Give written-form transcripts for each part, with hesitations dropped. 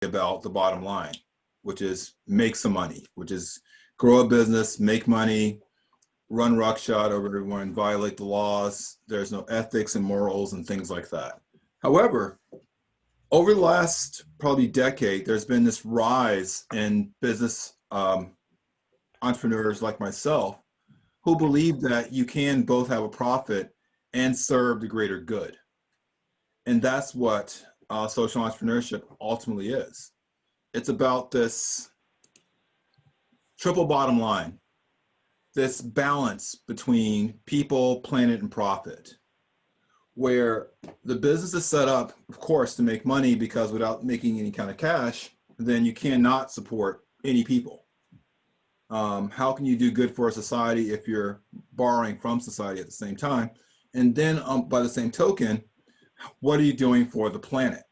about the bottom line, which is make some money, which is grow a business, make money, run roughshod over everyone, violate the laws. There's no ethics and morals and things like that. However, over the last probably decade, there's been this rise in business entrepreneurs like myself who believe that you can both have a profit and serve the greater good. And that's what social entrepreneurship ultimately is. It's about this triple bottom line, this balance between people, planet, and profit, where the business is set up, of course, to make money, because without making any kind of cash, then you cannot support any people. How can you do good for a society if you're borrowing from society at the same time? And then by the same token, what are you doing for the planet?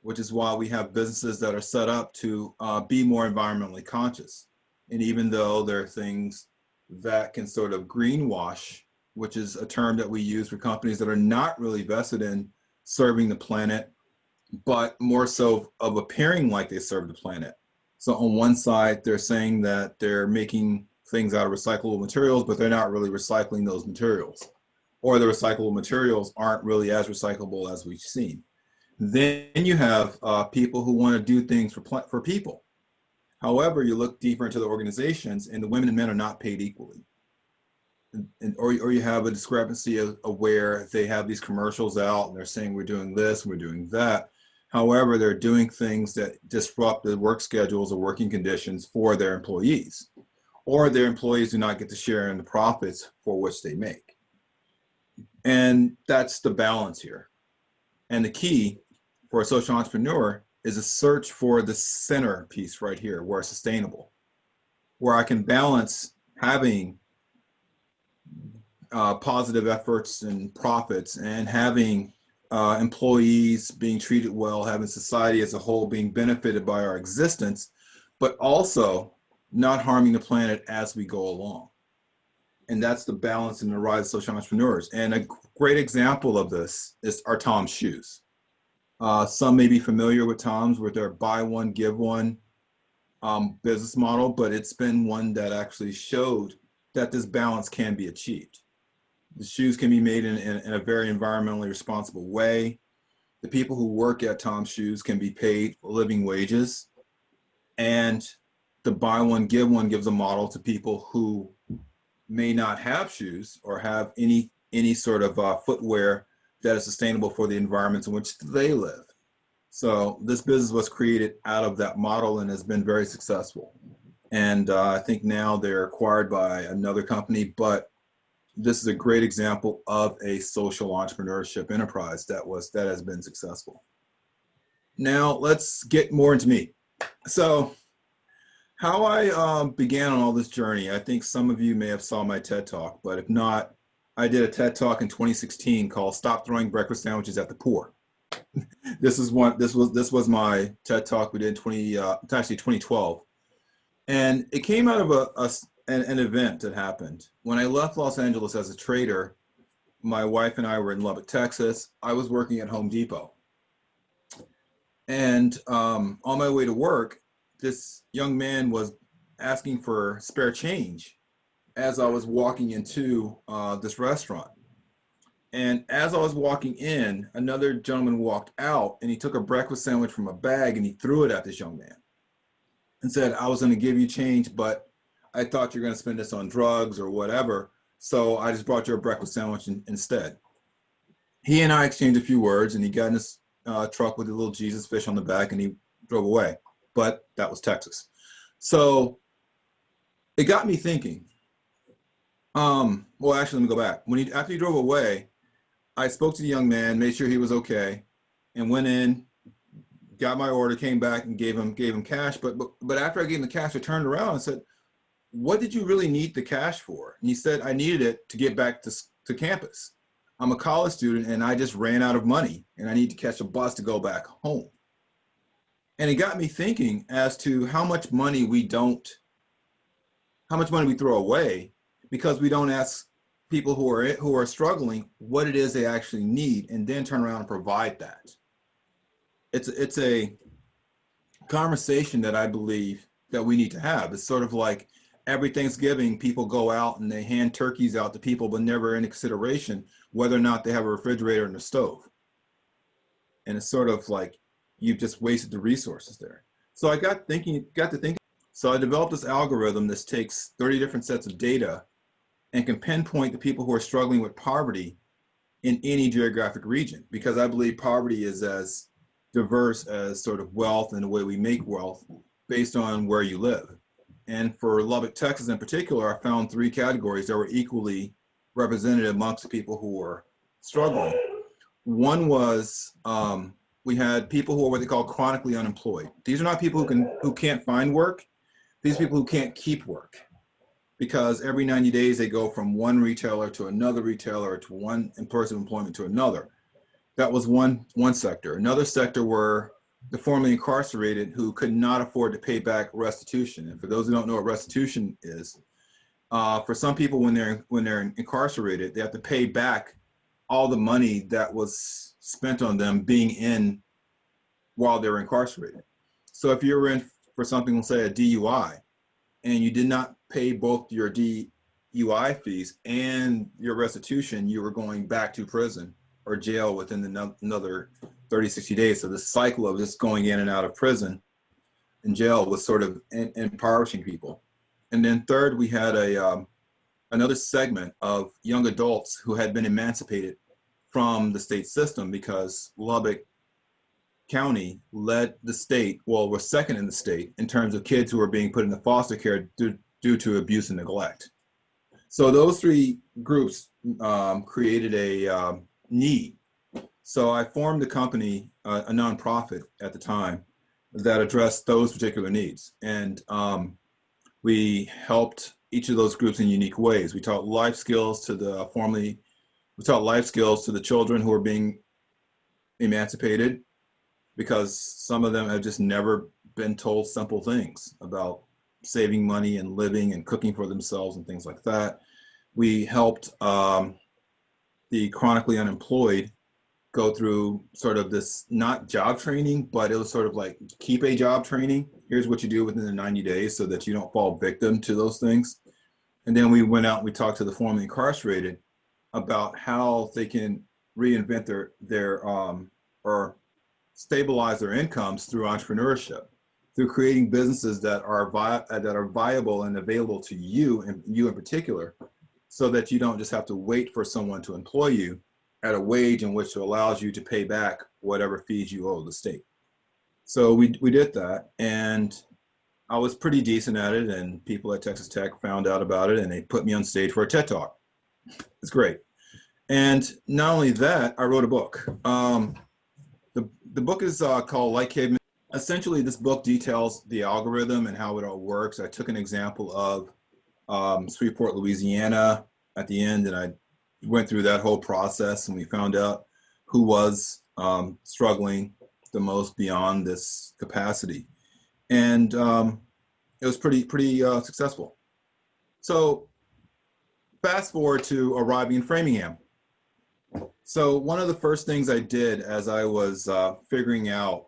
Which is why we have businesses that are set up to be more environmentally conscious. And even though there are things that can sort of greenwash, which is a term that we use for companies that are not really vested in serving the planet, but more so of appearing like they serve the planet. So on one side, they're saying that they're making things out of recyclable materials, but they're not really recycling those materials. Or the recyclable materials aren't really as recyclable as we've seen. Then you have people who want to do things for people. However, you look deeper into the organizations and the women and men are not paid equally. Or you have a discrepancy of where they have these commercials out and they're saying we're doing this, we're doing that. However, they're doing things that disrupt the work schedules or working conditions for their employees, or their employees do not get to share in the profits for which they make. And that's the balance here. And the key for a social entrepreneur is a search for the center piece right here, where it's sustainable, where I can balance having positive efforts and profits and having employees being treated well, having society as a whole being benefited by our existence, but also not harming the planet as we go along. And that's the balance in the rise of social entrepreneurs. And a great example of this is our TOMS shoes. Some may be familiar with TOMS with their buy one, give one business model, but it's been one that actually showed that this balance can be achieved. The shoes can be made in a very environmentally responsible way. The people who work at TOMS Shoes can be paid living wages. And the buy one, give one gives a model to people who may not have shoes or have any sort of footwear that is sustainable for the environments in which they live. So this business was created out of that model and has been very successful. And I think now they're acquired by another company, but this is a great example of a social entrepreneurship enterprise that has been successful. Now let's get more into me. So how I began on all this journey, I think some of you may have saw my TED Talk, but if not, I did a TED Talk in 2016 called "Stop Throwing Breakfast Sandwiches at the Poor." This was my TED Talk we did it's actually 2012, and it came out of an event that happened when I left Los Angeles as a trader. My wife and I were in Lubbock, Texas. I was working at Home Depot, and on my way to work, this young man was asking for spare change as I was walking into this restaurant. And as I was walking in, another gentleman walked out and he took a breakfast sandwich from a bag and he threw it at this young man and said, "I was going to give you change, but I thought you're going to spend this on drugs or whatever, so I just brought you a breakfast sandwich instead." He and I exchanged a few words and he got in his truck with a little Jesus fish on the back and he drove away. But that was Texas. So it got me thinking. Well, actually, let me go back. After he drove away, I spoke to the young man, made sure he was okay, and went in, got my order, came back and gave him cash. But after I gave him the cash, I turned around and said, "What did you really need the cash for?" And he said, "I needed it to get back to campus. I'm a college student and I just ran out of money and I need to catch a bus to go back home." And it got me thinking as to how much money we throw away because we don't ask people who are struggling what it is they actually need and then turn around and provide that. It's a conversation that I believe that we need to have. It's sort of like every Thanksgiving, people go out and they hand turkeys out to people, but never any consideration whether or not they have a refrigerator and a stove. And it's sort of like you've just wasted the resources there. So I got to thinking. So I developed this algorithm that takes 30 different sets of data and can pinpoint the people who are struggling with poverty in any geographic region, because I believe poverty is as diverse as sort of wealth and the way we make wealth based on where you live. And for Lubbock, Texas in particular, I found 3 categories that were equally represented amongst the people who were struggling. One was we had people who are what they call chronically unemployed. These are not people who can't find work. These are people who can't keep work, because every 90 days they go from one retailer to another retailer to one in-person employment to another. That was one sector. Another sector were the formerly incarcerated who could not afford to pay back restitution. And for those who don't know what restitution is, for some people when they're incarcerated, they have to pay back all the money that was spent on them being in while they're incarcerated. So if you're in for something, let's say a DUI, and you did not pay both your DUI fees and your restitution, you were going back to prison or jail within another 30, 60 days. So the cycle of just going in and out of prison and jail was sort of impoverishing people. And then third, we had another segment of young adults who had been emancipated from the state system, because Lubbock County led the state, well, we're second in the state in terms of kids who are being put into foster care due to abuse and neglect. So those 3 groups created a need. So I formed a company, a nonprofit at the time, that addressed those particular needs. And we helped each of those groups in unique ways. We taught life skills to the children who are being emancipated, because some of them have just never been told simple things about saving money and living and cooking for themselves and things like that. We helped the chronically unemployed go through sort of this, not job training, but it was sort of like keep a job training. Here's what you do within the 90 days so that you don't fall victim to those things. And then we went out and we talked to the formerly incarcerated about how they can reinvent their or stabilize their incomes through entrepreneurship, through creating businesses that are viable and available to you, and you in particular, so that you don't just have to wait for someone to employ you at a wage in which allows you to pay back whatever fees you owe the state. So we did that, and I was pretty decent at it, and people at Texas Tech found out about it, and they put me on stage for a TED Talk. It's great. And not only that, I wrote a book. The book is called Like Cavemen. Essentially, this book details the algorithm and how it all works. I took an example of Shreveport, Louisiana at the end, and I went through that whole process, and we found out who was struggling the most beyond this capacity. And it was pretty successful. So fast forward to arriving in Framingham. So one of the first things I did as I was figuring out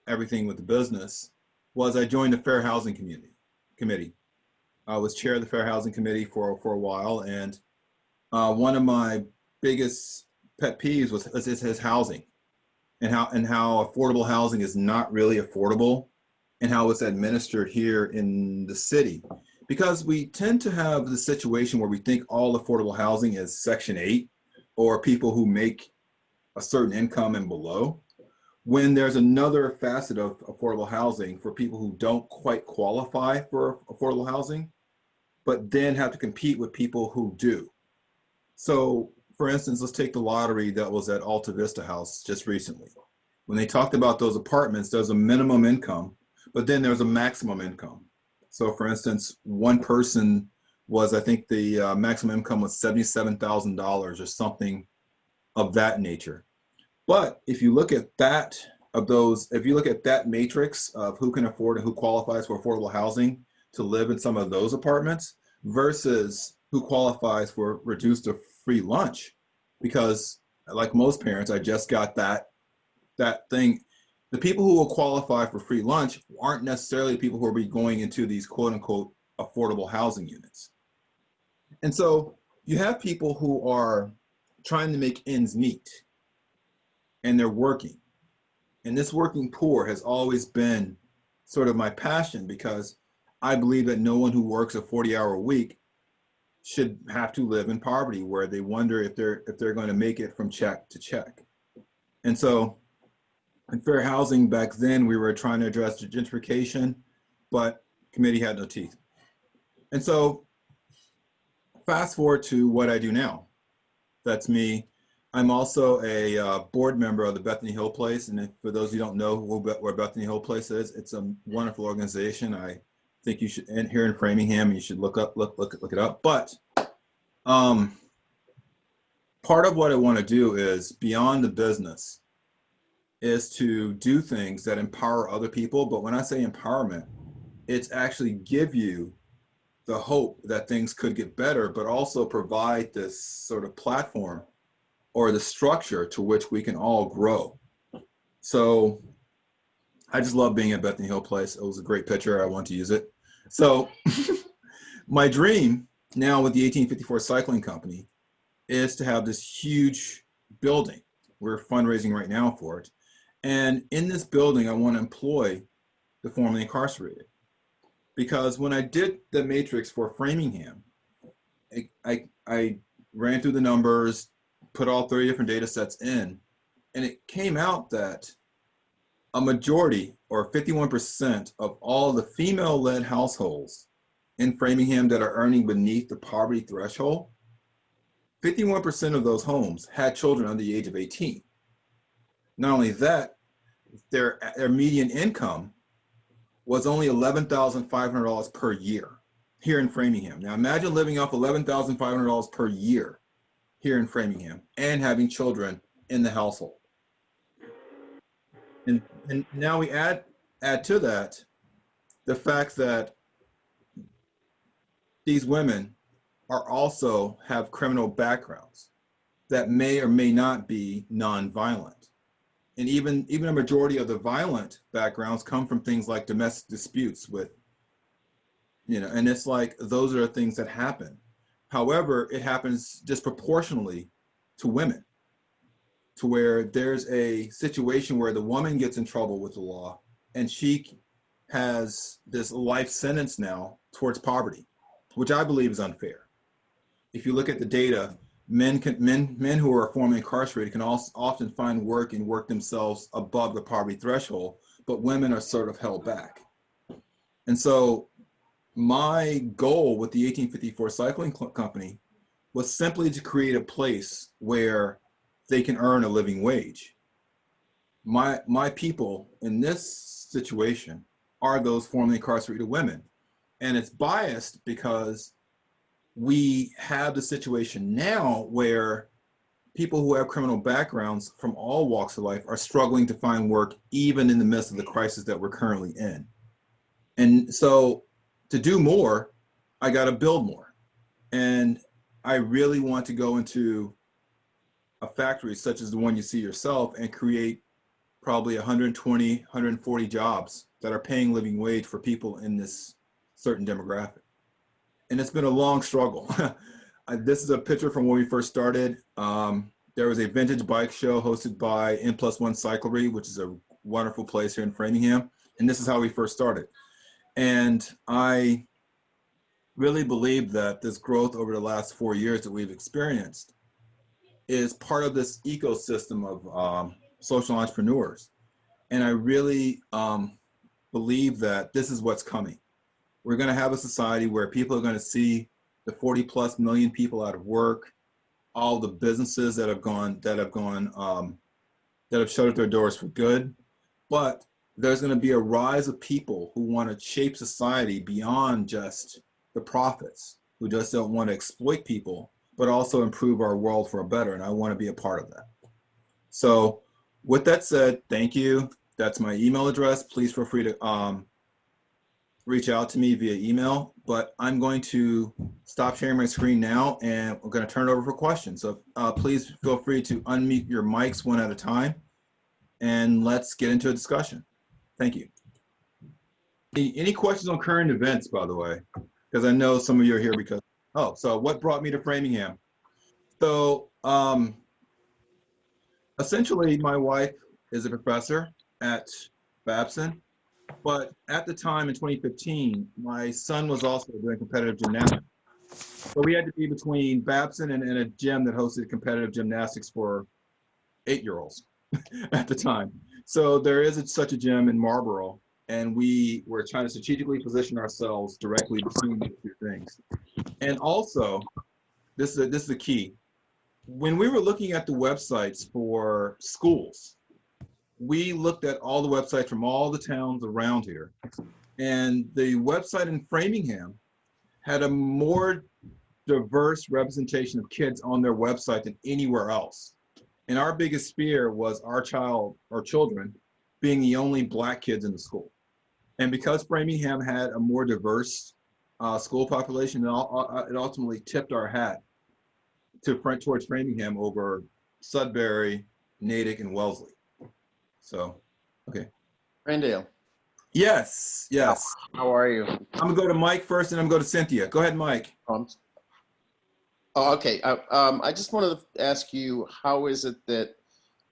everything with the business was I joined the Fair Housing Committee. I was chair of the Fair Housing Committee for a while, and one of my biggest pet peeves was housing, and how affordable housing is not really affordable, and how it's administered here in the city. Because we tend to have the situation where we think all affordable housing is Section 8, or people who make a certain income and below, when there's another facet of affordable housing for people who don't quite qualify for affordable housing, but then have to compete with people who do. So for instance, let's take the lottery that was at Alta Vista House just recently. When they talked about those apartments, there's a minimum income, but then there's a maximum income. So for instance, one person was, I think the maximum income was $77,000 or something of that nature. But if you look at that, if you look at that matrix of who can afford and who qualifies for affordable housing to live in some of those apartments versus who qualifies for reduced or free lunch, because like most parents, I just got that thing. the people who will qualify for free lunch aren't necessarily the people who will be going into these quote unquote affordable housing units. And so you have people who are trying to make ends meet and they're working. And this working poor has always been sort of my passion, because I believe that no one who works a 40-hour week should have to live in poverty where they wonder if they're going to make it from check to check. And so in fair housing back then, we were trying to address gentrification, but committee had no teeth. And so fast forward to what I do now. That's me. I'm also a board member of the Bethany Hill Place. And if, for those who don't know where Bethany Hill Place is, it's a wonderful organization. I think you should, and here in Framingham, you should look it up. But part of what I want to do is, beyond the business, is to do things that empower other people. But when I say empowerment, it's actually give you the hope that things could get better, but also provide this sort of platform or the structure to which we can all grow. So I just love being at Bethany Hill Place. It was a great picture. I want to use it. So my dream now with the 1854 Cycling Company is to have this huge building. We're fundraising right now for it. And in this building, I want to employ the formerly incarcerated. Because when I did the matrix for Framingham, I ran through the numbers, put all 30 different data sets in, and it came out that a majority, or 51% of all the female-led households in Framingham that are earning beneath the poverty threshold, 51% of those homes had children under the age of 18. Not only that, their median income was only $11,500 per year here in Framingham. Now imagine living off $11,500 per year here in Framingham and having children in the household. And now we add to that the fact that these women are also have criminal backgrounds that may or may not be nonviolent. And even a majority of the violent backgrounds come from things like domestic disputes with, and it's like, those are things that happen. However, it happens disproportionately to women, to where there's a situation where the woman gets in trouble with the law and she has this life sentence now towards poverty, which I believe is unfair. If you look at the data, men who are formerly incarcerated can also often find work and work themselves above the poverty threshold, but women are sort of held back. And so my goal with the 1854 Cycling Company was simply to create a place where they can earn a living wage. My people in this situation are those formerly incarcerated women. And it's biased because we have the situation now where people who have criminal backgrounds from all walks of life are struggling to find work, even in the midst of the crisis that we're currently in. And so to do more, I got to build more. And I really want to go into a factory such as the one you see yourself and create probably 120, 140 jobs that are paying living wage for people in this certain demographic. And it's been a long struggle. This is a picture from when we first started. There was a vintage bike show hosted by N+1 Cyclery, which is a wonderful place here in Framingham. And this is how we first started. And I really believe that this growth over the last 4 years that we've experienced is part of this ecosystem of social entrepreneurs. And I really believe that this is what's coming. We're going to have a society where people are going to see the 40+ million people out of work, all the businesses that have shuttered their doors for good. But there's going to be a rise of people who want to shape society beyond just the profits, who just don't want to exploit people, but also improve our world for a better. And I want to be a part of that. So with that said, thank you. That's my email address. Please feel free to reach out to me via email, but I'm going to stop sharing my screen now and we're going to turn it over for questions. So please feel free to unmute your mics one at a time and let's get into a discussion. Thank you. Any questions on current events, by the way? Because I know some of you are here because, so what brought me to Framingham? So essentially my wife is a professor at Babson, but at the time in 2015, my son was also doing competitive gymnastics. So we had to be between Babson and a gym that hosted competitive gymnastics for 8-year-olds at the time. So there is such a gym in Marlboro, and we were trying to strategically position ourselves directly between these two things. And also, this is the key. When we were looking at the websites for schools, we looked at all the websites from all the towns around here. And the website in Framingham had a more diverse representation of kids on their website than anywhere else. And our biggest fear was our children being the only Black kids in the school. And because Framingham had a more diverse school population, it ultimately tipped our hat towards Framingham over Sudbury, Natick, and Wellesley. So, okay. Brandale. Yes. How are you? I'm gonna go to Mike first, and I'm gonna go to Cynthia. Go ahead, Mike. Okay. I just wanted to ask you, how is it that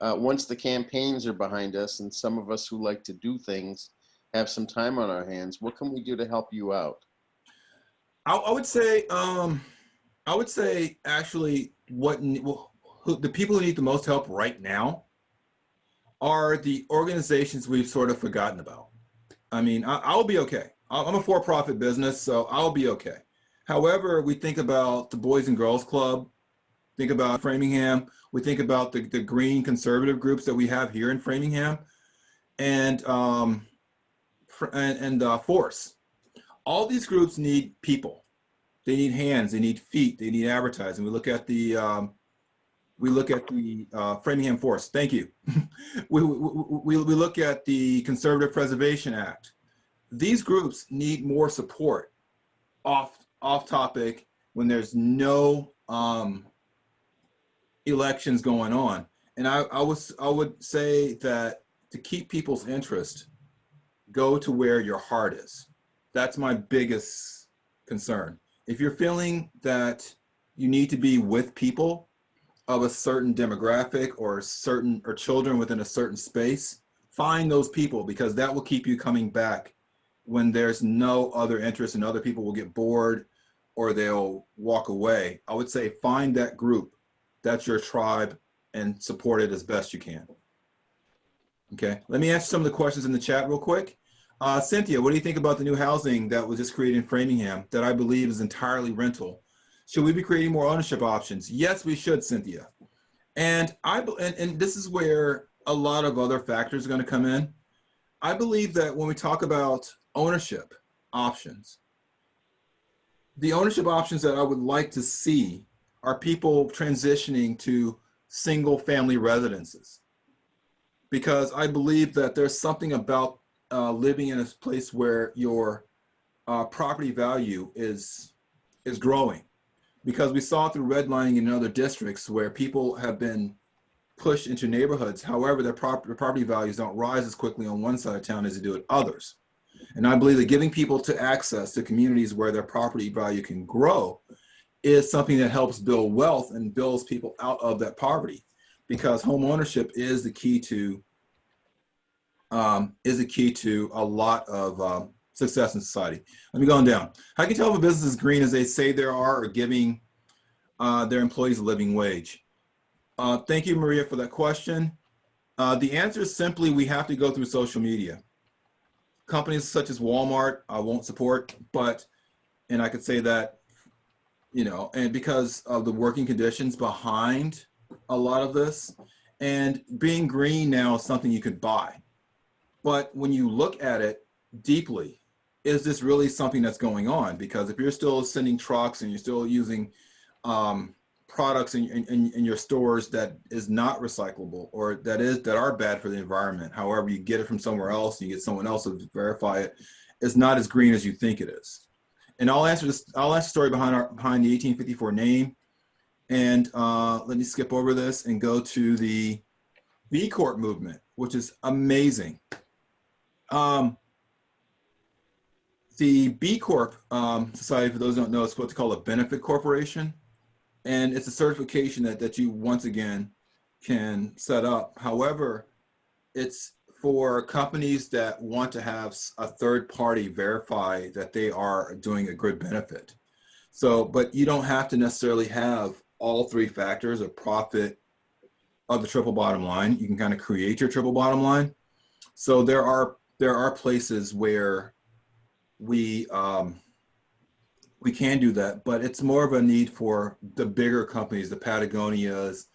once the campaigns are behind us and some of us who like to do things have some time on our hands, what can we do to help you out? I would say actually the people who need the most help right now are the organizations we've sort of forgotten about. I mean, I'll be okay. I'm a for-profit business, so I'll be okay. However, we think about the Boys and Girls Club, think about Framingham, we think about the green conservative groups that we have here in Framingham, and Force. All these groups need people. They need hands, they need feet, they need advertising. We look at the Framingham Force. Thank you. we look at the Conservative Preservation Act. These groups need more support off topic when there's no elections going on. And I would say that to keep people's interest, go to where your heart is. That's my biggest concern. If you're feeling that you need to be with people of a certain demographic or children within a certain space, find those people, because that will keep you coming back when there's no other interest and other people will get bored or they'll walk away. I would say find that group, that's your tribe, and support it as best you can. Okay, let me answer some of the questions in the chat real quick. Cynthia, what do you think about the new housing that was just created in Framingham that I believe is entirely rental? Should we be creating more ownership options? Yes, we should, Cynthia. And this is where a lot of other factors are going to come in. I believe that when we talk about ownership options, the ownership options that I would like to see are people transitioning to single family residences. Because I believe that there's something about living in a place where your property value is growing. Because we saw through redlining in other districts where people have been pushed into neighborhoods. However, their property values don't rise as quickly on one side of town as they do at others. And I believe that giving people to access to communities where their property value can grow is something that helps build wealth and builds people out of that poverty. Because home ownership is the key to a lot of success in society. Let me go on down. How can you tell if a business is green as they say they are, or giving their employees a living wage? Thank you, Maria, for that question. The answer is simply we have to go through social media. Companies such as Walmart I won't support, and I could say that, and because of the working conditions behind a lot of this, and being green now is something you could buy. But when you look at it deeply, is this really something that's going on? Because if you're still sending trucks and you're still using products in your stores that is not recyclable, or that are bad for the environment, however you get it from somewhere else, you get someone else to verify it, it's not as green as you think it is. And I'll answer the story behind the 1854 name. And let me skip over this and go to the B Corp movement, which is amazing. The B Corp society, for those who don't know, is what's called a benefit corporation. And it's a certification that you, once again, can set up. However, it's for companies that want to have a third party verify that they are doing a good benefit. So, but you don't have to necessarily have all three factors of profit of the triple bottom line. You can kind of create your triple bottom line. So there are places where we can do that, but it's more of a need for the bigger companies, the Patagonias,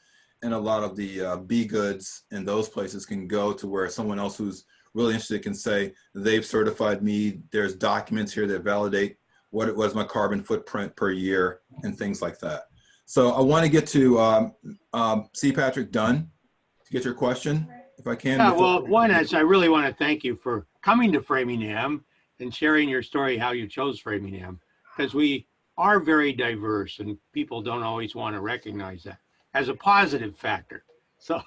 and a lot of the B goods, and those places can go to where someone else who's really interested can say, they've certified me, there's documents here that validate what it was my carbon footprint per year and things like that. So I want to get to C. Patrick Dunn to get your question, if I can. Yeah, well, one is I really want to thank you for coming to Framingham and sharing your story, how you chose Framingham, because we are very diverse and people don't always want to recognize that as a positive factor. So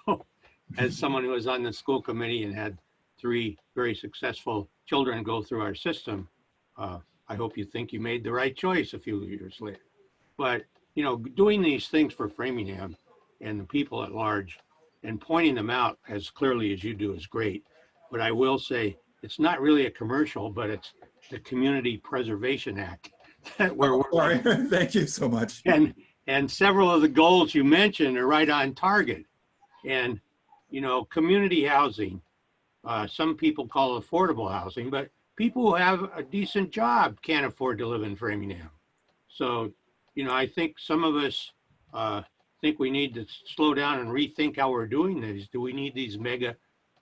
as someone who was on the school committee and had 3 very successful children go through our system, I hope you think you made the right choice a few years later. But, you know, doing these things for Framingham and the people at large and pointing them out as clearly as you do is great. But I will say, it's not really a commercial, but it's the Community Preservation Act that we're working on. Thank you so much. And several of the goals you mentioned are right on target. And, you know, community housing, some people call it affordable housing, but people who have a decent job can't afford to live in Framingham. So, you know, I think some of us think we need to slow down and rethink how we're doing this. Do we need these mega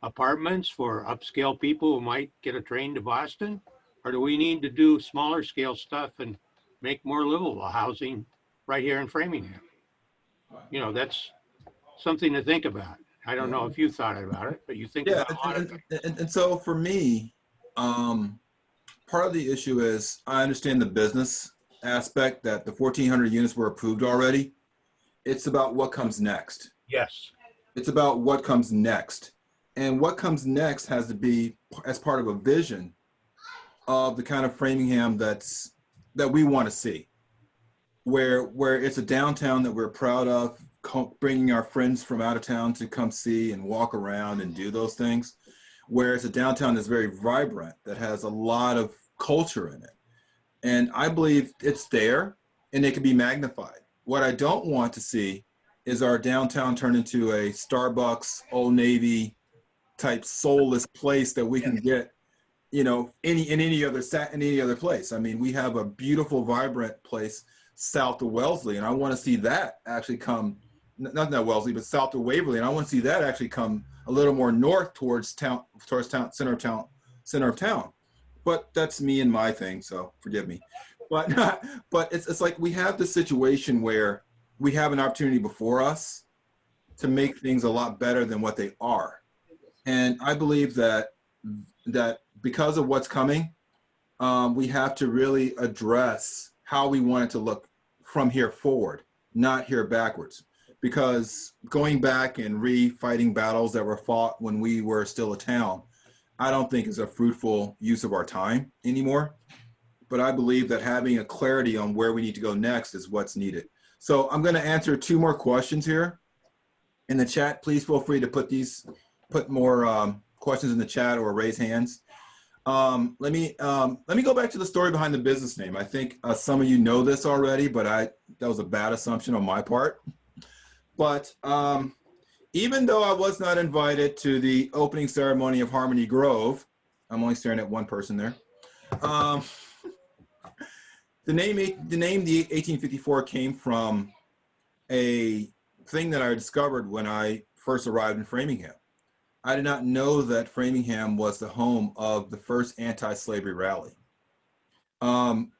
apartments for upscale people who might get a train to Boston? Or do we need to do smaller scale stuff and make more livable housing right here in Framingham? You know, that's something to think about. I don't know if you thought about it, but you think about a lot of things. And so for me, part of the issue is I understand the business aspect that the 1,400 units were approved already. It's about what comes next. Yes. It's about what comes next. And what comes next has to be as part of a vision of the kind of Framingham that we want to see, where it's a downtown that we're proud of, bringing our friends from out of town to come see and walk around and do those things, where it's a downtown that's very vibrant, that has a lot of culture in it. And I believe it's there and it can be magnified. What I don't want to see is our downtown turn into a Starbucks, Old Navy type soulless place that we can get, you know, in any other place. I mean, we have a beautiful, vibrant place south of Wellesley, and I want to see that actually come, not Wellesley, but south of Waverly, and I want to see that actually come a little more north towards center of town. But that's me and my thing, so forgive me. But it's like we have this situation where we have an opportunity before us to make things a lot better than what they are. And I believe that because of what's coming, we have to really address how we want it to look from here forward, not here backwards. Because going back and re-fighting battles that were fought when we were still a town, I don't think is a fruitful use of our time anymore. But I believe that having a clarity on where we need to go next is what's needed. So I'm going to answer 2 more questions here in the chat. Please feel free to put more questions in the chat or raise hands. Let me go back to the story behind the business name. I think some of you know this already, but that was a bad assumption on my part. But even though I was not invited to the opening ceremony of Harmony Grove, I'm only staring at one person there. The name the 1854 came from a thing that I discovered when I first arrived in Framingham. I did not know that Framingham was the home of the first anti-slavery rally. In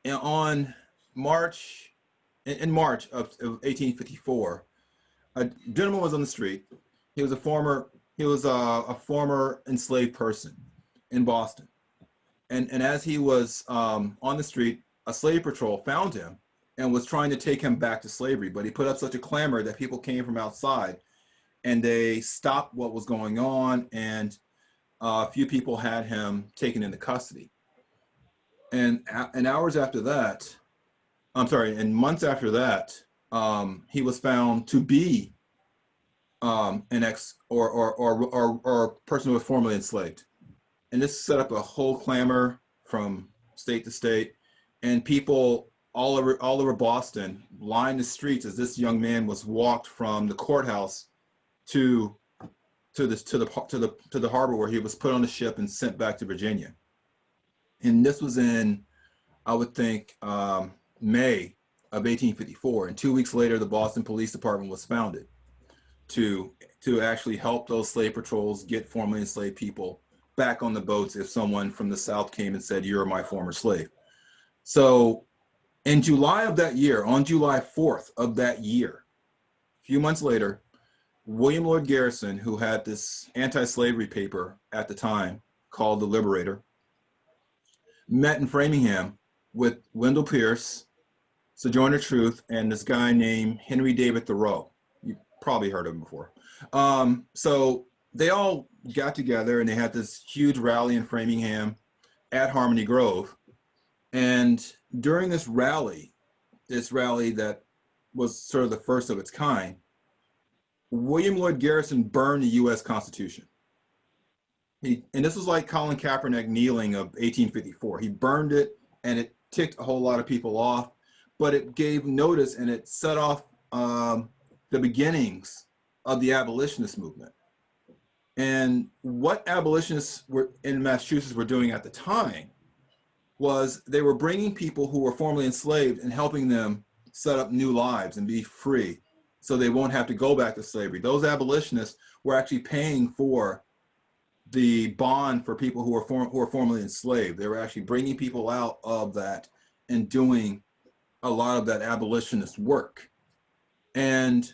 March of 1854, a gentleman was on the street. He was a former enslaved person in Boston. And as he was on the street, a slave patrol found him and was trying to take him back to slavery. But he put up such a clamor that people came from outside and they stopped what was going on, and a few people had him taken into custody. And hours after that, and months after that, he was found to be an ex or a person who was formerly enslaved. And this set up a whole clamor from state to state, and people all over Boston lined the streets as this young man was walked from the courthouse to the harbor, where he was put on a ship and sent back to Virginia. And this was in, I would think, May of 1854. And 2 weeks later, the Boston Police Department was founded to actually help those slave patrols get formerly enslaved people back on the boats if someone from the South came and said, "You're my former slave." So in July of that year, on July 4th of that year, a few months later, William Lloyd Garrison, who had this anti-slavery paper at the time called The Liberator, met in Framingham with Wendell Pierce, Sojourner Truth, and this guy named Henry David Thoreau. You probably heard of him before. So they all got together and they had this huge rally in Framingham at Harmony Grove. And during this rally that was sort of the first of its kind, William Lloyd Garrison burned the U.S. Constitution. And this was like Colin Kaepernick kneeling of 1854. He burned it, and it ticked a whole lot of people off, but it gave notice and it set off the beginnings of the abolitionist movement. And what abolitionists were in Massachusetts were doing at the time was they were bringing people who were formerly enslaved and helping them set up new lives and be free, so they won't have to go back to slavery. Those abolitionists were actually paying for the bond for people who were formerly enslaved. They were actually bringing people out of that and doing a lot of that abolitionist work. And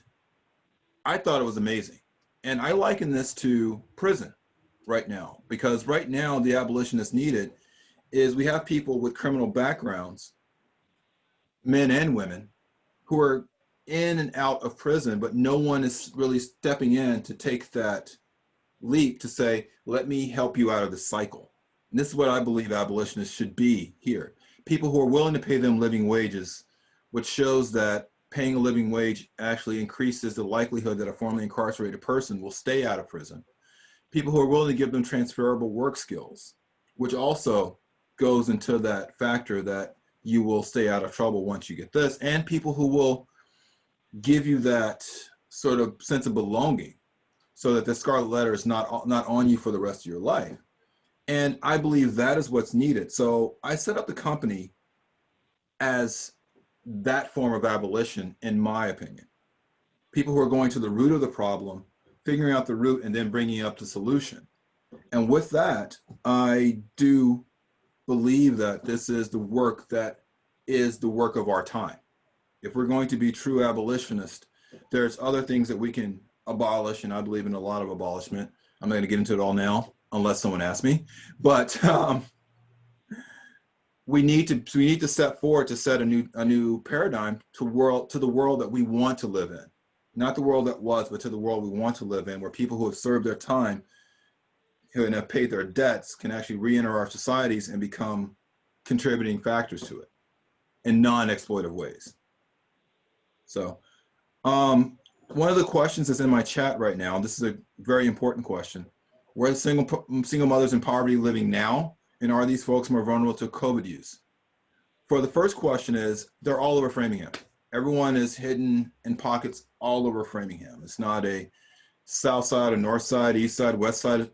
I thought it was amazing. And I liken this to prison right now, because right now the abolitionists needed is we have people with criminal backgrounds, men and women, who are in and out of prison, but no one is really stepping in to take that leap to say, let me help you out of this cycle. And this is what I believe abolitionists should be here. People who are willing to pay them living wages, which shows that paying a living wage actually increases the likelihood that a formerly incarcerated person will stay out of prison. People who are willing to give them transferable work skills, which also goes into that factor that you will stay out of trouble once you get this, and people who will give you that sort of sense of belonging so that the scarlet letter is not on you for the rest of your life. And I believe that is what's needed. So I set up the company as that form of abolition, in my opinion. People who are going to the root of the problem, figuring out the root, and then bringing up the solution. And with that, I do believe that this is the work that is the work of our time. If we're going to be true abolitionists, there's other things that we can abolish, and I believe in a lot of abolishment. I'm not going to get into it all now, unless someone asks me. But we need to step forward to set a new paradigm to the world that we want to live in, not the world that was, but to the world we want to live in, where people who have served their time and have paid their debts can actually re-enter our societies and become contributing factors to it in non-exploitive ways. So one of the questions that's in my chat right now, this is a very important question: where are single mothers in poverty living now, and are these folks more vulnerable to COVID use? For the first question is, they're all over Framingham. Everyone is hidden in pockets all over Framingham. It's not a south side or north side, east side, west side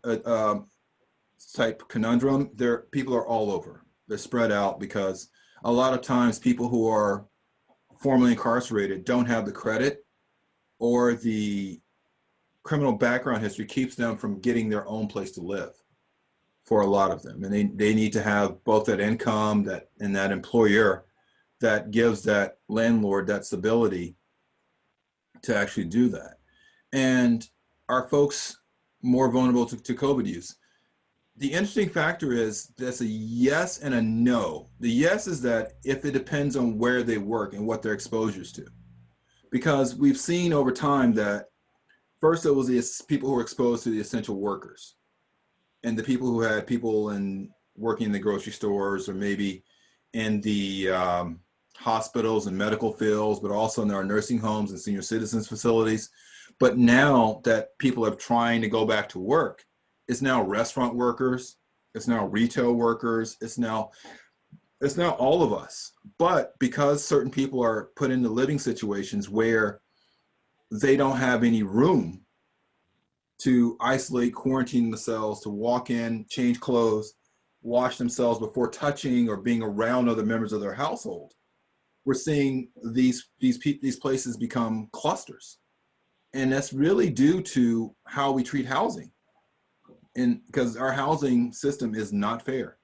type conundrum. People are all over. They're spread out because a lot of times people who are formerly incarcerated don't have the credit, or the criminal background history keeps them from getting their own place to live for a lot of them. And they need to have both that income and that employer that gives that landlord that stability to actually do that. And are folks more vulnerable to COVID use? The interesting factor is there's a yes and a no. The yes is that if it depends on where they work and what their exposures to. Because we've seen over time that first it was the people who were exposed to the essential workers, and the people who had people working in the grocery stores, or maybe in the hospitals and medical fields, but also in our nursing homes and senior citizens facilities. But now that people are trying to go back to work, it's now restaurant workers, it's now retail workers, it's now all of us. But because certain people are put into living situations where they don't have any room to isolate, quarantine themselves, to walk in, change clothes, wash themselves before touching or being around other members of their household, we're seeing these places become clusters. And that's really due to how we treat housing. And because our housing system is not fair.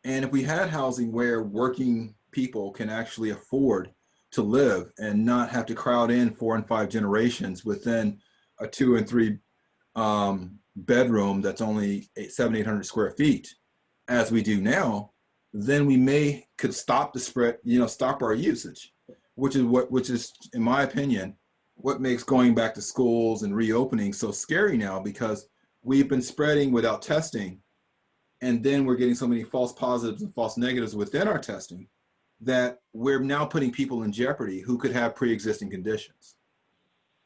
And if we had housing where working people can actually afford to live and not have to crowd in 4 and 5 generations within a 2 and 3 bedroom that's only 700-800 square feet, as we do now, then we could stop the spread, stop our usage, which is, in my opinion, what makes going back to schools and reopening so scary now, because we've been spreading without testing, and then we're getting so many false positives and false negatives within our testing that we're now putting people in jeopardy who could have pre-existing conditions.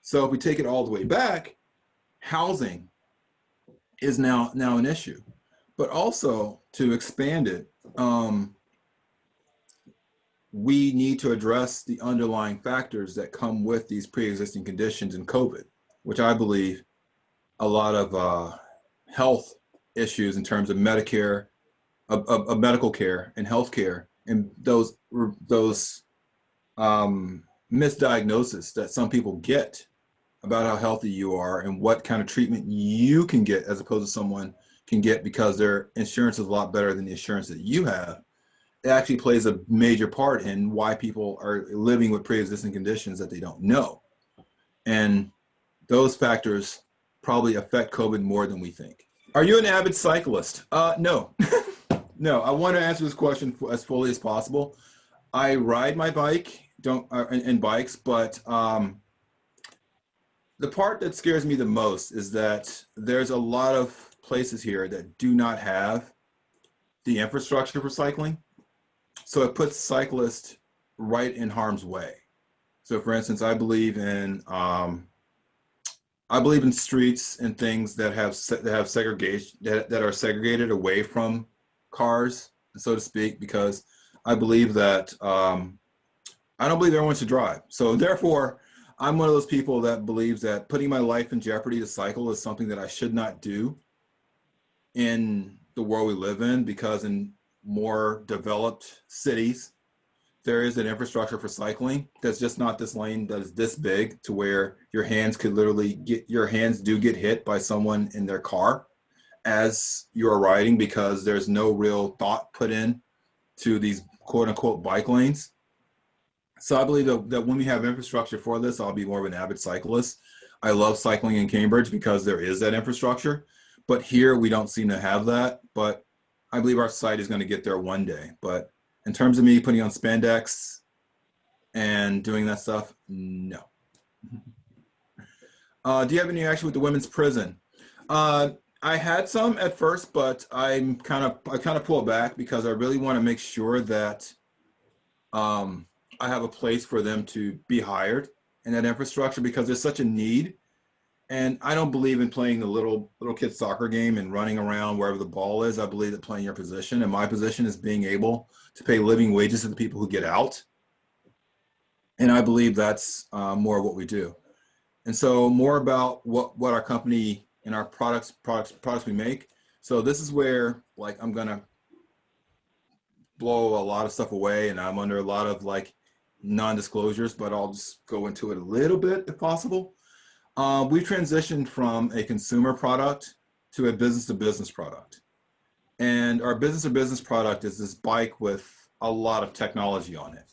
So if we take it all the way back, housing is now an issue. But also, to expand it, we need to address the underlying factors that come with these pre-existing conditions in COVID, which I believe a lot of health issues in terms of Medicare, of medical care and healthcare, and those misdiagnoses that some people get about how healthy you are and what kind of treatment you can get as opposed to someone can get because their insurance is a lot better than the insurance that you have. It actually plays a major part in why people are living with pre-existing conditions that they don't know. And those factors probably affect COVID more than we think. Are you an avid cyclist? No. No, I want to answer this question as fully as possible. I ride my bike, and bikes, but the part that scares me the most is that there's a lot of places here that do not have the infrastructure for cycling. So it puts cyclists right in harm's way. So for instance, I believe in streets and things that have segregation, that are segregated away from cars, so to speak, because I believe that I don't believe everyone should drive. So therefore, I'm one of those people that believes that putting my life in jeopardy to cycle is something that I should not do in the world we live in, because in more developed cities, there is an infrastructure for cycling that's just not this lane that is this big to where your hands do get hit by someone in their car as you're riding, because there's no real thought put in to these quote unquote bike lanes. So I believe that when we have infrastructure for this, I'll be more of an avid cyclist. I love cycling in Cambridge because there is that infrastructure, but here we don't seem to have that. But I believe our site is going to get there one day. But in terms of me putting on spandex and doing that stuff, no. Do you have any action with the women's prison? I had some at first, but I kind of pulled back because I really want to make sure that I have a place for them to be hired in that infrastructure, because there's such a need. And I don't believe in playing the little kid soccer game and running around wherever the ball is. I believe that playing your position, and my position is being able to pay living wages to the people who get out. And I believe that's more of what we do. And so more about what our company and our products we make. So this is where, like, I'm gonna blow a lot of stuff away, and I'm under a lot of like non-disclosures, but I'll just go into it a little bit if possible. We've transitioned from a consumer product to a business-to-business product. And our business-to-business product is this bike with a lot of technology on it.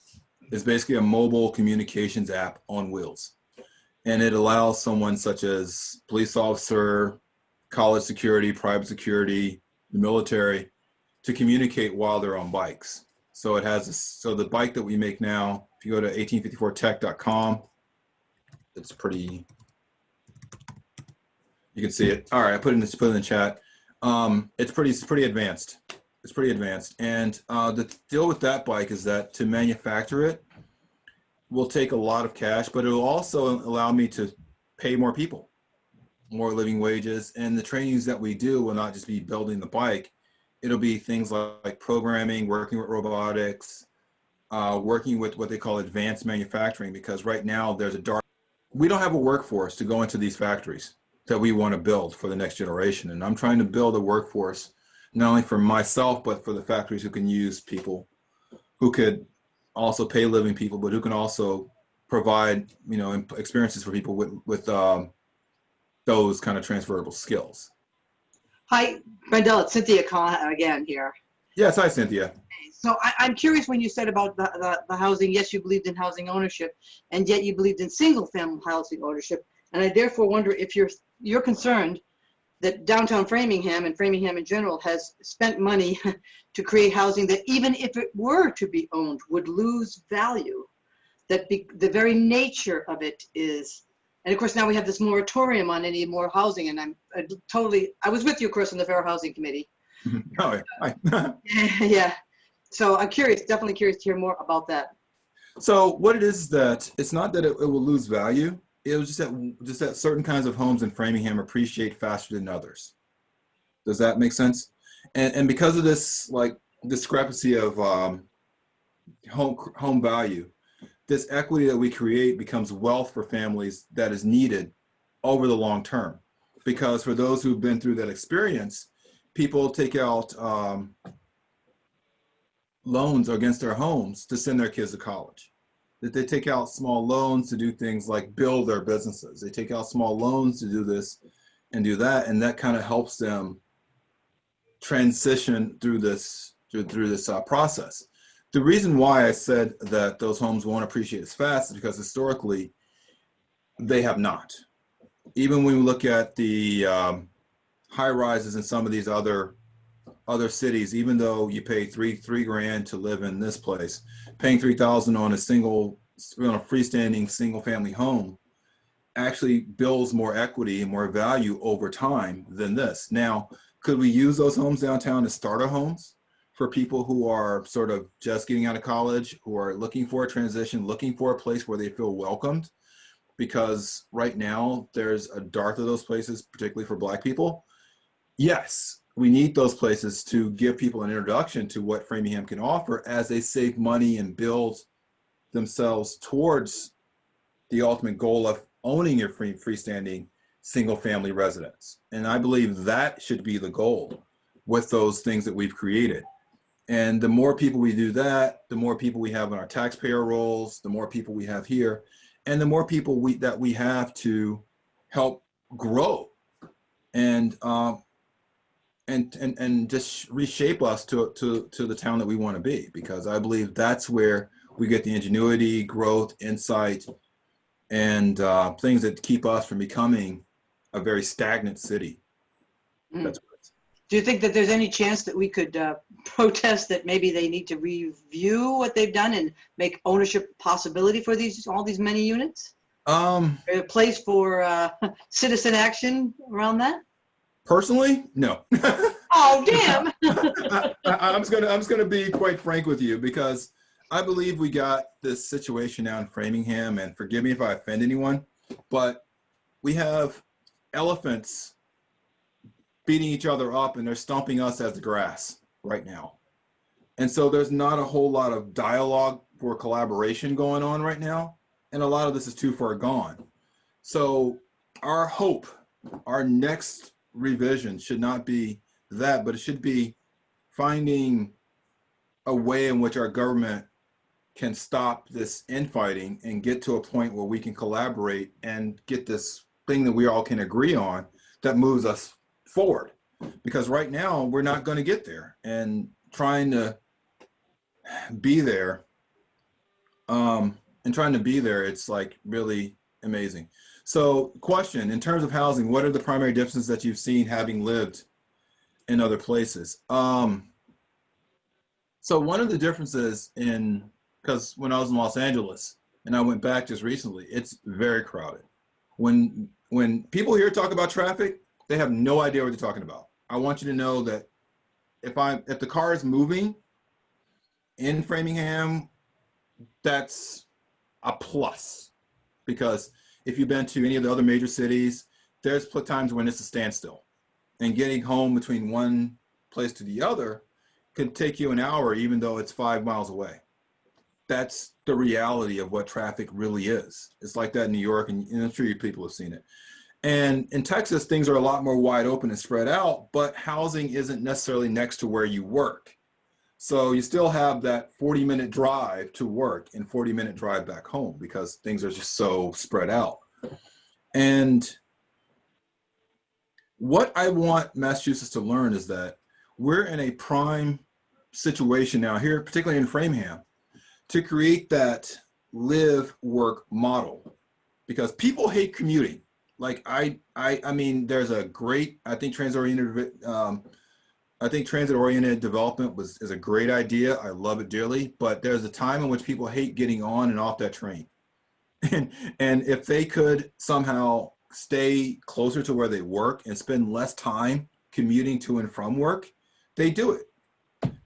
It's basically a mobile communications app on wheels. And it allows someone such as police officer, college security, private security, the military, to communicate while they're on bikes. So it has so the bike that we make now, if you go to 1854tech.com, it's pretty You can see it. All right, I put it in the chat. It's pretty advanced. It's pretty advanced. And the deal with that bike is that to manufacture it will take a lot of cash, but it will also allow me to pay more people, more living wages. And the trainings that we do will not just be building the bike. It'll be things like programming, working with robotics, working with what they call advanced manufacturing, because right now we don't have a workforce to go into these factories that we want to build for the next generation. And I'm trying to build a workforce, not only for myself, but for the factories who can use people, who could also pay living people, but who can also provide, experiences for people with those kind of transferable skills. Hi, Brandale, it's Cynthia calling again here. Yes, hi, Cynthia. So I'm curious when you said about the housing, yes, you believed in housing ownership, and yet you believed in single family housing ownership. And I therefore wonder if you're concerned that downtown Framingham and Framingham in general has spent money to create housing that even if it were to be owned would lose value, that the very nature of it is. And of course, now we have this moratorium on any more housing, and I was with you, of course, on the Fair Housing Committee. Oh, hi. Yeah. So I'm curious, definitely curious to hear more about that. So what it is that it's not that it will lose value. It was just that certain kinds of homes in Framingham appreciate faster than others. Does that make sense? And because of this like discrepancy of home value, this equity that we create becomes wealth for families that is needed over the long term. Because for those who've been through that experience, people take out loans against their homes to send their kids to college. That they take out small loans to do things like build their businesses. They take out small loans to do this and do that, and that kind of helps them transition through this process. The reason why I said that those homes won't appreciate as fast is because historically they have not. Even when we look at the high rises in some of these other cities, even though you pay three grand to live in this place, paying $3,000 on a freestanding single family home actually builds more equity and more value over time than this. Now, could we use those homes downtown as starter homes for people who are sort of just getting out of college, who are looking for a transition, looking for a place where they feel welcomed? Because right now there's a dearth of those places, particularly for Black people. Yes, we need those places to give people an introduction to what Framingham can offer as they save money and build themselves towards the ultimate goal of owning your freestanding single family residence. And I believe that should be the goal with those things that we've created. And the more people we do that, the more people we have on our taxpayer rolls, the more people we have here, and the more people that we have to help grow and just reshape us to the town that we want to be, because I believe that's where we get the ingenuity, growth, insight, and things that keep us from becoming a very stagnant city. That's what it's. Do you think that there's any chance that we could protest that maybe they need to review what they've done and make ownership a possibility for all these many units? A place for citizen action around that? Personally, no. Oh, damn. I'm just gonna be quite frank with you, because I believe we got this situation now in Framingham, and forgive me if I offend anyone, but we have elephants beating each other up and they're stomping us as the grass right now. And so there's not a whole lot of dialogue or collaboration going on right now. And a lot of this is too far gone. So our hope, our next revision should not be that, but it should be finding a way in which our government can stop this infighting and get to a point where we can collaborate and get this thing that we all can agree on that moves us forward. Because right now we're not going to get there, and trying to be there, it's like really amazing. So question, in terms of housing, what are the primary differences that you've seen having lived in other places? So one of the differences because when I was in Los Angeles and I went back just recently, it's very crowded. When people here talk about traffic, they have no idea what they're talking about. I want you to know that if the car is moving in Framingham, that's a plus, because if you've been to any of the other major cities, there's times when it's a standstill, and getting home between one place to the other could take you an hour, even though it's 5 miles away. That's the reality of what traffic really is. It's like that in New York, and I'm sure you people have seen it. And in Texas, things are a lot more wide open and spread out, but housing isn't necessarily next to where you work. So you still have that 40-minute drive to work and 40-minute drive back home, because things are just so spread out. And what I want Massachusetts to learn is that we're in a prime situation now here, particularly in Framingham, to create that live work model, because people hate commuting. Like I mean, there's a great, I think transit-oriented development is a great idea. I love it dearly, but there's a time in which people hate getting on and off that train. And if they could somehow stay closer to where they work and spend less time commuting to and from work, they do it.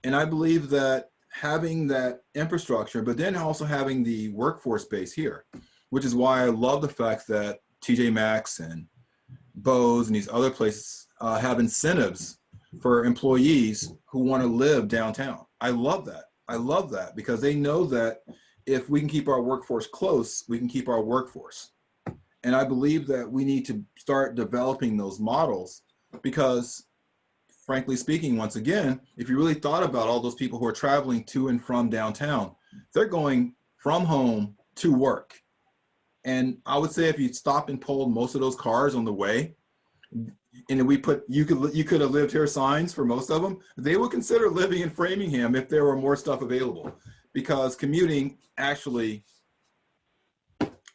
And I believe that having that infrastructure, but then also having the workforce base here, which is why I love the fact that TJ Maxx and Bose and these other places have incentives for employees who want to live downtown. I love that. I love that, because they know that if we can keep our workforce close, we can keep our workforce. And I believe that we need to start developing those models, because frankly speaking, once again, if you really thought about all those people who are traveling to and from downtown, they're going from home to work. And I would say if you stopped and pulled most of those cars on the way, and we put, you could have lived here signs for most of them, they would consider living in Framingham if there were more stuff available. Because commuting actually,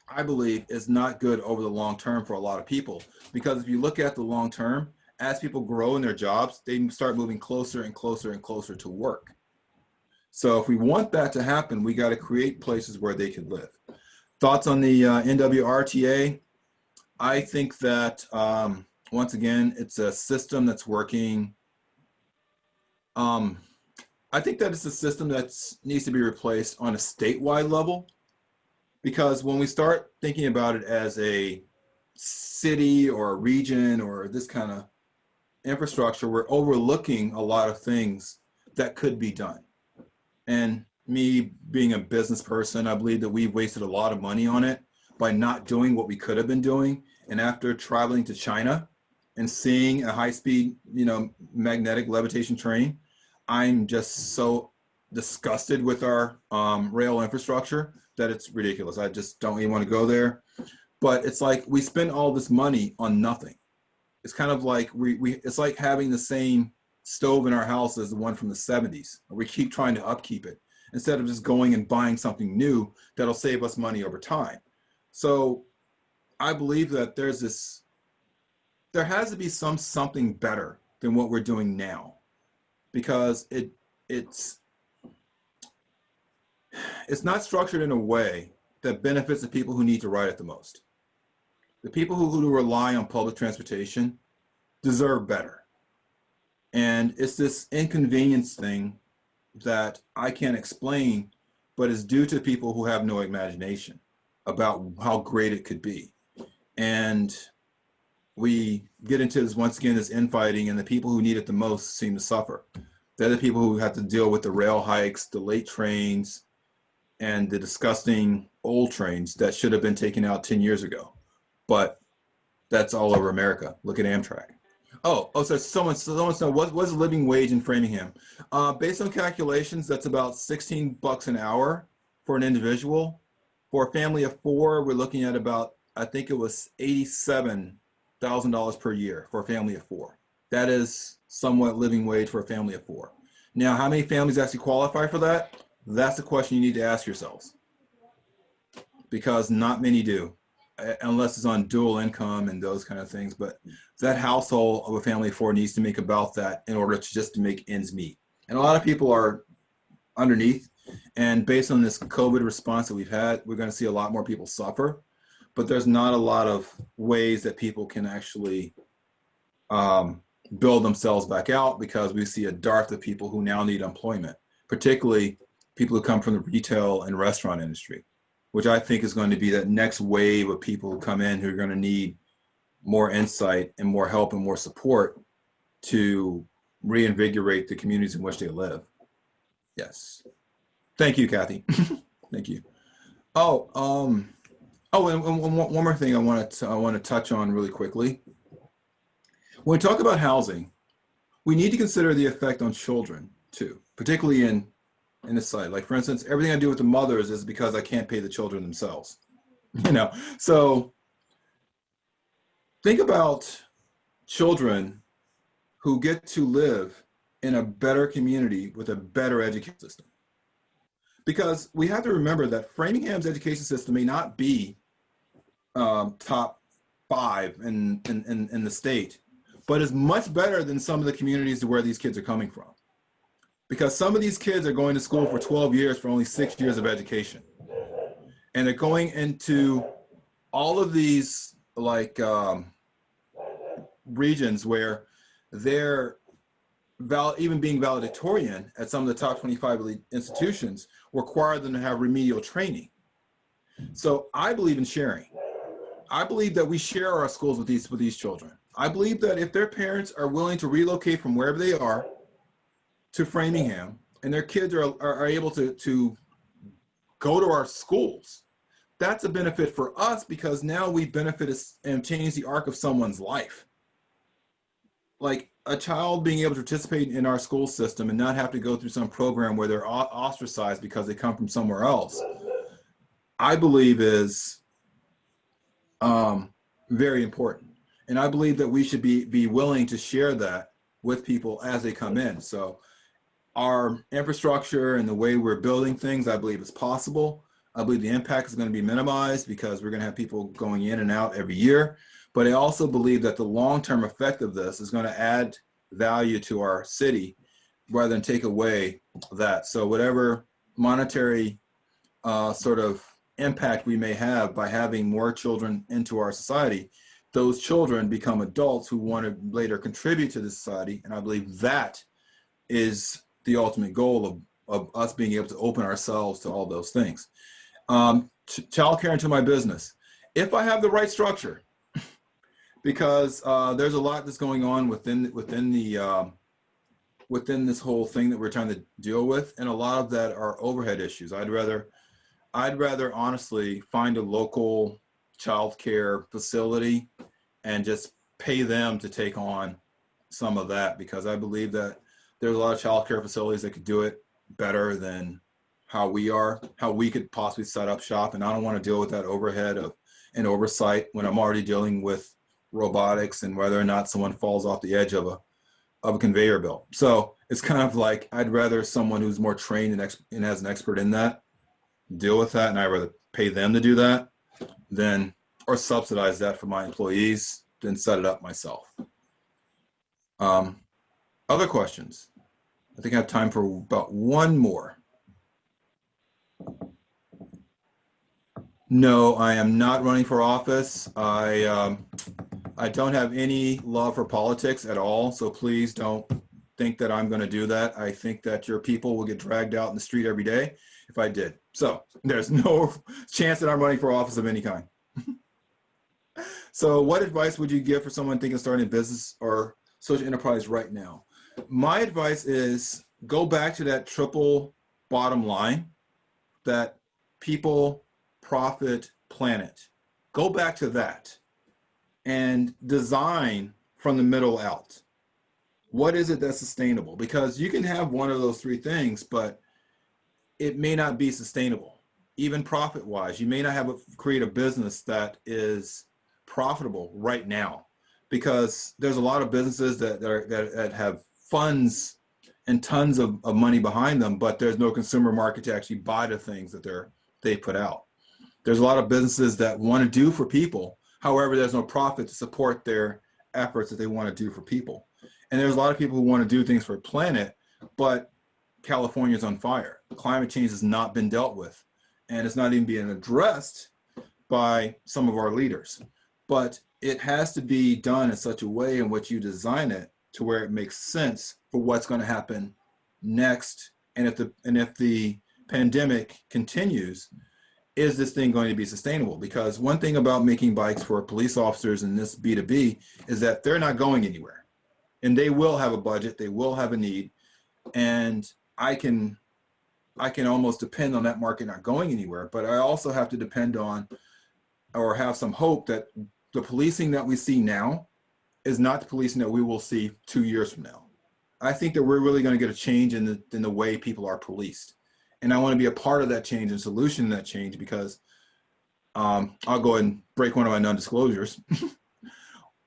I believe, is not good over the long term for a lot of people. Because if you look at the long term, as people grow in their jobs, they start moving closer and closer and closer to work. So if we want that to happen, we got to create places where they can live. Thoughts on the NWRTA? I think that, once again, it's a system that's working. I think that it's a system that needs to be replaced on a statewide level, because when we start thinking about it as a city or a region or this kind of infrastructure, we're overlooking a lot of things that could be done. And me being a business person, I believe that we've wasted a lot of money on it by not doing what we could have been doing. And after traveling to China and seeing a high-speed, magnetic levitation train, I'm just so disgusted with our rail infrastructure that it's ridiculous. I just don't even want to go there. But it's like we spend all this money on nothing. It's kind of like it's like having the same stove in our house as the one from the 70s. We keep trying to upkeep it instead of just going and buying something new that'll save us money over time. So I believe that there has to be something better than what we're doing now, because it's not structured in a way that benefits the people who need to ride it the most. The people who rely on public transportation deserve better. And it's this inconvenience thing that I can't explain, but is due to people who have no imagination about how great it could be. And we get into this, once again, this infighting, and the people who need it the most seem to suffer. They're the people who have to deal with the rail hikes, the late trains, and the disgusting old trains that should have been taken out 10 years ago. But that's all over America. Look at Amtrak. So someone said, what's the living wage in Framingham? Based on calculations, that's about $16 an hour for an individual. For a family of four, we're looking at about, I think it was $87,000 per year for a family of four. That is somewhat living wage for a family of four. Now, how many families actually qualify for that? That's the question you need to ask yourselves, because not many do, unless it's on dual income and those kind of things. But that household of a family of four needs to make about that in order to make ends meet. And a lot of people are underneath. And based on this COVID response that we've had, we're going to see a lot more people suffer. But there's not a lot of ways that people can actually build themselves back out, because we see a dearth of people who now need employment, particularly people who come from the retail and restaurant industry, which I think is going to be that next wave of people who come in who are going to need more insight and more help and more support to reinvigorate the communities in which they live. Yes. Thank you, Kathy. Thank you. Oh, and one more thing I want to touch on really quickly. When we talk about housing, we need to consider the effect on children too, particularly in this site. Like, for instance, everything I do with the mothers is because I can't pay the children themselves. So think about children who get to live in a better community with a better education system. Because we have to remember that Framingham's education system may not be top 5 in the state, but is much better than some of the communities where these kids are coming from. Because some of these kids are going to school for 12 years for only 6 years of education. And they're going into all of these like regions where they're even being valedictorian at some of the top 25 elite institutions require them to have remedial training. So I believe in sharing. I believe that we share our schools with these children. I believe that if their parents are willing to relocate from wherever they are to Framingham, and their kids are able to go to our schools, that's a benefit for us, because now we benefit and change the arc of someone's life. Like a child being able to participate in our school system and not have to go through some program where they're ostracized because they come from somewhere else, I believe is very important. And I believe that we should be willing to share that with people as they come in. So our infrastructure and the way we're building things, I believe is possible. I believe the impact is going to be minimized because we're going to have people going in and out every year. But I also believe that the long-term effect of this is going to add value to our city rather than take away that. So whatever monetary sort of impact we may have by having more children into our society, those children become adults who want to later contribute to the society. And I believe that is the ultimate goal of us being able to open ourselves to all those things. Childcare into my business. If I have the right structure, because there's a lot that's going on within this whole thing that we're trying to deal with, and a lot of that are overhead issues. I'd rather honestly find a local childcare facility and just pay them to take on some of that, because I believe that there's a lot of childcare facilities that could do it better than how we could possibly set up shop. And I don't want to deal with that overhead of an oversight when I'm already dealing with robotics and whether or not someone falls off the edge of a conveyor belt. So it's kind of like, I'd rather someone who's more trained and has an expert in that deal with that, and I'd rather pay them to do that than, or subsidize that for my employees than set it up myself. Other questions? I think I have time for about one more. No, I am not running for office. I don't have any love for politics at all, so please don't think that I'm going to do that. I think that your people will get dragged out in the street every day if I did. So there's no chance that I'm running for office of any kind. So what advice would you give for someone thinking of starting a business or social enterprise right now? My advice is go back to that triple bottom line, that people, profit, planet. Go back to that and design from the middle out. What is it that's sustainable? Because you can have one of those three things, but it may not be sustainable. Even profit-wise, you may not create a business that is profitable right now, because there's a lot of businesses that have funds and tons of money behind them, but there's no consumer market to actually buy the things that they put out. There's a lot of businesses that want to do for people. However, there's no profit to support their efforts that they want to do for people. And there's a lot of people who want to do things for the planet, but California's on fire. Climate change has not been dealt with, and it's not even being addressed by some of our leaders. But it has to be done in such a way in which you design it to where it makes sense for what's going to happen next. And if the pandemic continues, is this thing going to be sustainable? Because one thing about making bikes for police officers in this B2B is that they're not going anywhere, and they will have a budget, they will have a need, and I can almost depend on that market not going anywhere. But I also have to depend on, or have some hope that the policing that we see now is not the policing that we will see 2 years from now. I think that we're really going to get a change in the way people are policed. And I want to be a part of that change and solution to that change, because I'll go ahead and break one of my non-disclosures.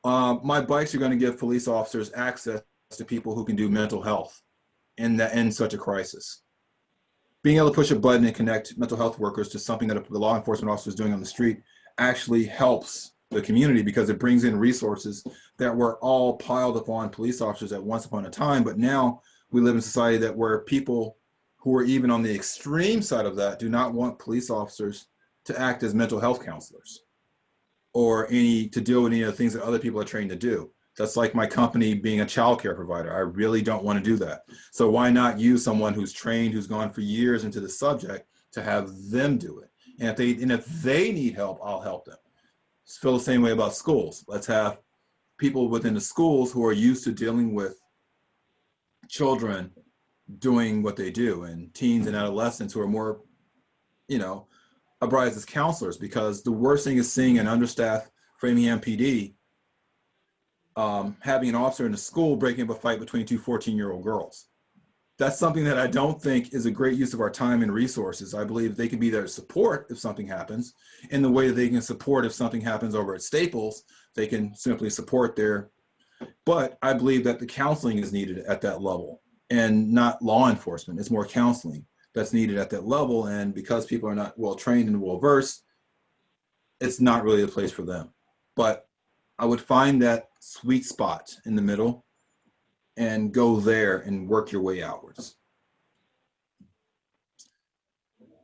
My bikes are going to give police officers access to people who can do mental health in such a crisis. Being able to push a button and connect mental health workers to something that the law enforcement officer is doing on the street actually helps the community, because it brings in resources that were all piled upon police officers at once upon a time. But now we live in a society that where people who are even on the extreme side of that do not want police officers to act as mental health counselors or to deal with any of the things that other people are trained to do. That's like my company being a child care provider. I really don't want to do that. So why not use someone who's trained, who's gone for years into the subject, to have them do it? And if they need help, I'll help them. Feel the same way about schools. Let's have people within the schools who are used to dealing with children doing what they do, and teens and adolescents who are more, abridged as counselors, because the worst thing is seeing an understaffed Framingham PD having an officer in the school breaking up a fight between two 14-year-old girls. That's something that I don't think is a great use of our time and resources. I believe they can be there to support if something happens, in the way that they can support if something happens over at Staples. They can simply support there. But I believe that the counseling is needed at that level, and not law enforcement. It's more counseling that's needed at that level. And because people are not well trained and well versed, it's not really a place for them. But I would find that sweet spot in the middle and go there and work your way outwards.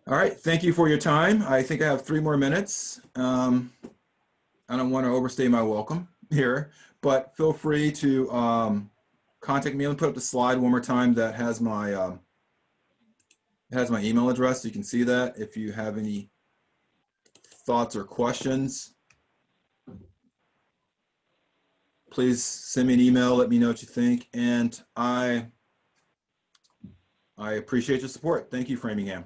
All right, thank you for your time. I think I have 3 more minutes. I don't want to overstay my welcome here, but feel free to contact me. I'll put up the slide one more time that has my email address. You can see that if you have any thoughts or questions. Please send me an email, let me know what you think, and I appreciate your support. Thank you, Framingham.